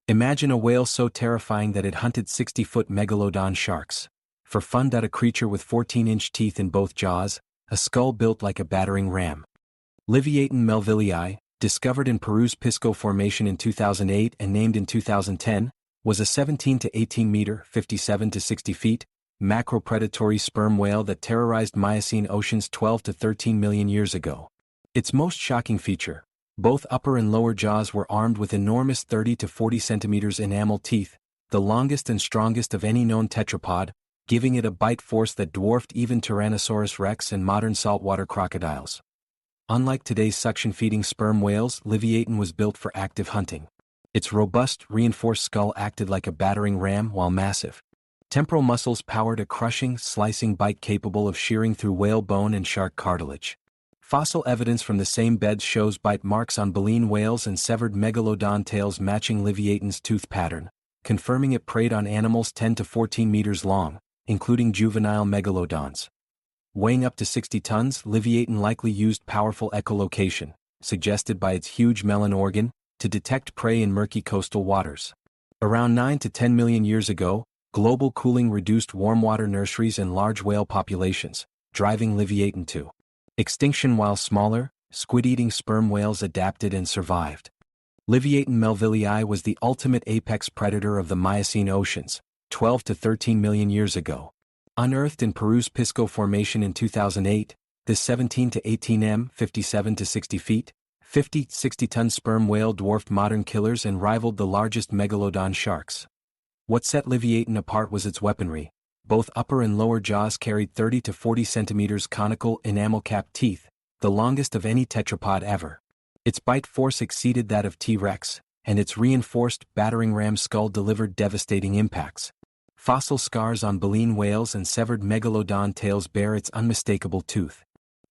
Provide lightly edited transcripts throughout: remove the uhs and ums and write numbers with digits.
Imagine a whale so terrifying that it hunted 60-foot megalodon sharks. For fun. A creature with 14-inch teeth in both jaws, a skull built like a battering ram. Leviathan melvillei, discovered in Peru's Pisco Formation in 2008 and named in 2010, was a 17 to 18 meter (57 to 60 feet) macropredatory sperm whale that terrorized Miocene oceans 12 to 13 million years ago. Its most shocking feature: both upper and lower jaws were armed with enormous 30 to 40 centimeters enamel teeth, the longest and strongest of any known tetrapod, giving it a bite force that dwarfed even Tyrannosaurus rex and modern saltwater crocodiles. Unlike today's suction-feeding sperm whales, Leviathan was built for active hunting. Its robust, reinforced skull acted like a battering ram, while massive temporal muscles powered a crushing, slicing bite capable of shearing through whale bone and shark cartilage. Fossil evidence from the same beds shows bite marks on baleen whales and severed megalodon tails matching Leviathan's tooth pattern, confirming it preyed on animals 10 to 14 meters long, including juvenile megalodons. Weighing up to 60 tons, Leviathan likely used powerful echolocation, suggested by its huge melon organ, to detect prey in murky coastal waters. Around 9 to 10 million years ago, global cooling reduced warm water nurseries and large whale populations, driving Leviathan to extinction. While smaller, squid-eating sperm whales adapted and survived. Leviathan melvillei was the ultimate apex predator of the Miocene oceans, 12 to 13 million years ago. Unearthed in Peru's Pisco Formation in 2008, this 17 to 18 m, 57 to 60 feet, 60-ton sperm whale dwarfed modern killers and rivaled the largest megalodon sharks. What set Leviathan apart was its weaponry. Both upper and lower jaws carried 30 to 40 centimeters conical enamel-capped teeth, the longest of any tetrapod ever. Its bite force exceeded that of T-Rex, and its reinforced, battering ram skull delivered devastating impacts. Fossil scars on baleen whales and severed megalodon tails bear its unmistakable tooth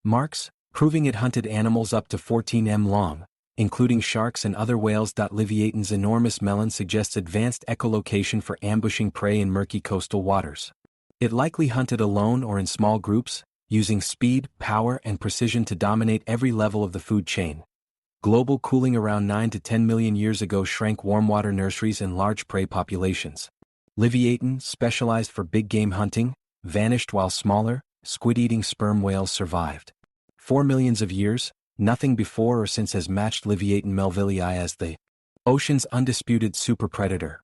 marks, proving it hunted animals up to 14 m long, including sharks and other whales. Leviathan's enormous melon suggests advanced echolocation for ambushing prey in murky coastal waters. It likely hunted alone or in small groups, using speed, power, and precision to dominate every level of the food chain. Global cooling around 9 to 10 million years ago shrank warm water nurseries and large prey populations. Leviathan, specialized for big game hunting, vanished while smaller, squid-eating sperm whales survived. For millions of years, nothing before or since has matched Leviathan melvillei as the ocean's undisputed superpredator.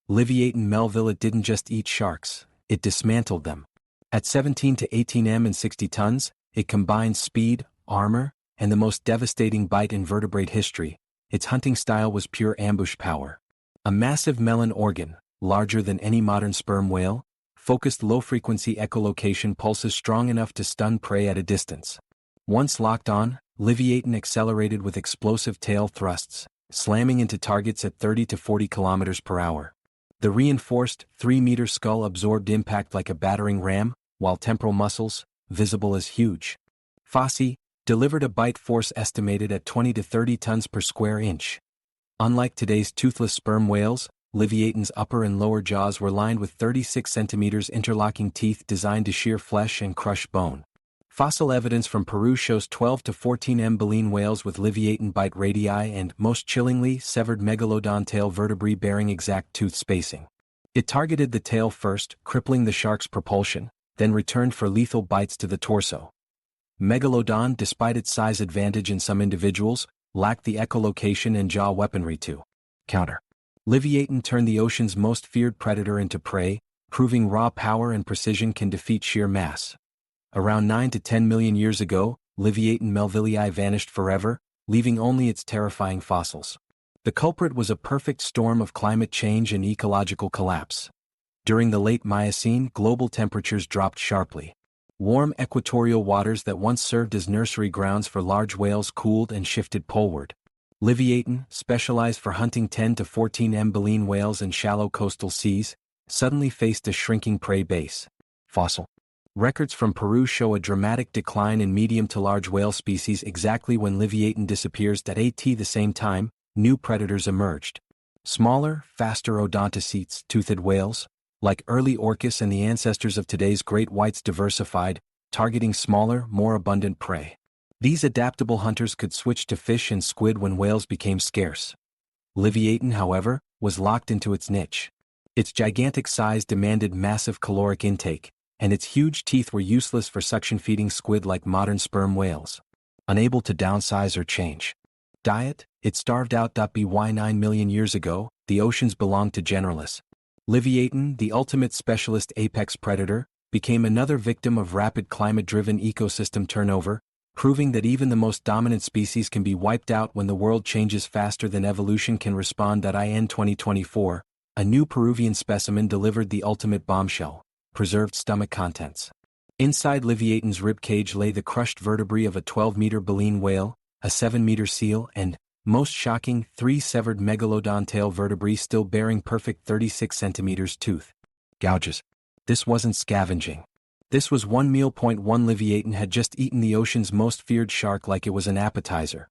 Leviathan melville didn't just eat sharks, it dismantled them. At 17 to 18 m and 60 tons, it combined speed, armor, and the most devastating bite in vertebrate history. Its hunting style was pure ambush power. A massive melon organ, larger than any modern sperm whale, focused low-frequency echolocation pulses strong enough to stun prey at a distance. Once locked on, Leviathan accelerated with explosive tail thrusts, slamming into targets at 30 to 40 kilometers per hour. The reinforced, 3-meter skull absorbed impact like a battering ram, while temporal muscles, visible as huge fossae, delivered a bite force estimated at 20 to 30 tons per square inch. Unlike today's toothless sperm whales, Leviathan's upper and lower jaws were lined with 36 centimeters interlocking teeth designed to shear flesh and crush bone. Fossil evidence from Peru shows 12 to 14 m baleen whales with Leviathan bite radii and, most chillingly, severed megalodon tail vertebrae bearing exact tooth spacing. It targeted the tail first, crippling the shark's propulsion, then returned for lethal bites to the torso. Megalodon, despite its size advantage in some individuals, lacked the echolocation and jaw weaponry to counter. Leviathan turned the ocean's most feared predator into prey, proving raw power and precision can defeat sheer mass. Around 9 to 10 million years ago, Leviathan melvillei vanished forever, leaving only its terrifying fossils. The culprit was a perfect storm of climate change and ecological collapse. During the late Miocene, global temperatures dropped sharply. Warm equatorial waters that once served as nursery grounds for large whales cooled and shifted poleward. Leviathan, specialized for hunting 10 to 14 m baleen whales in shallow coastal seas, suddenly faced a shrinking prey base. Fossil records from Peru show a dramatic decline in medium to large whale species exactly when Leviathan disappears. At the same time, new predators emerged. Smaller, faster odontocetes, toothed whales, like early orcas and the ancestors of today's great whites, diversified, targeting smaller, more abundant prey. These adaptable hunters could switch to fish and squid when whales became scarce. Leviathan, however, was locked into its niche. Its gigantic size demanded massive caloric intake, and its huge teeth were useless for suction-feeding squid like modern sperm whales. Unable to downsize or change diet, it starved out. By 9 million years ago, the oceans belonged to generalists. Leviathan, the ultimate specialist apex predator, became another victim of rapid climate-driven ecosystem turnover, proving that even the most dominant species can be wiped out when the world changes faster than evolution can respond. In 2024, a new Peruvian specimen delivered the ultimate bombshell: preserved stomach contents. Inside Leviathan's ribcage lay the crushed vertebrae of a 12-meter baleen whale, a 7-meter seal, and, most shocking, 3 severed megalodon tail vertebrae still bearing perfect 36 centimeters tooth gouges. This wasn't scavenging. This was one meal. One Leviathan had just eaten the ocean's most feared shark like it was an appetizer.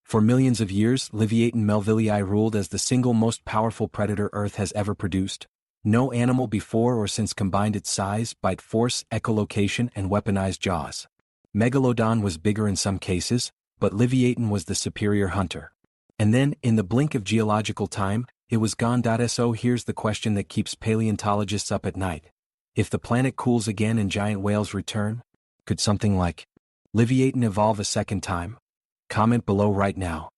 For millions of years, Leviathan melvillei ruled as the single most powerful predator Earth has ever produced. No animal before or since combined its size, bite force, echolocation, and weaponized jaws. Megalodon was bigger in some cases, but Leviathan was the superior hunter. And then, in the blink of geological time, it was gone. So here's the question that keeps paleontologists up at night. If the planet cools again and giant whales return, could something like Leviathan evolve a second time? Comment below right now.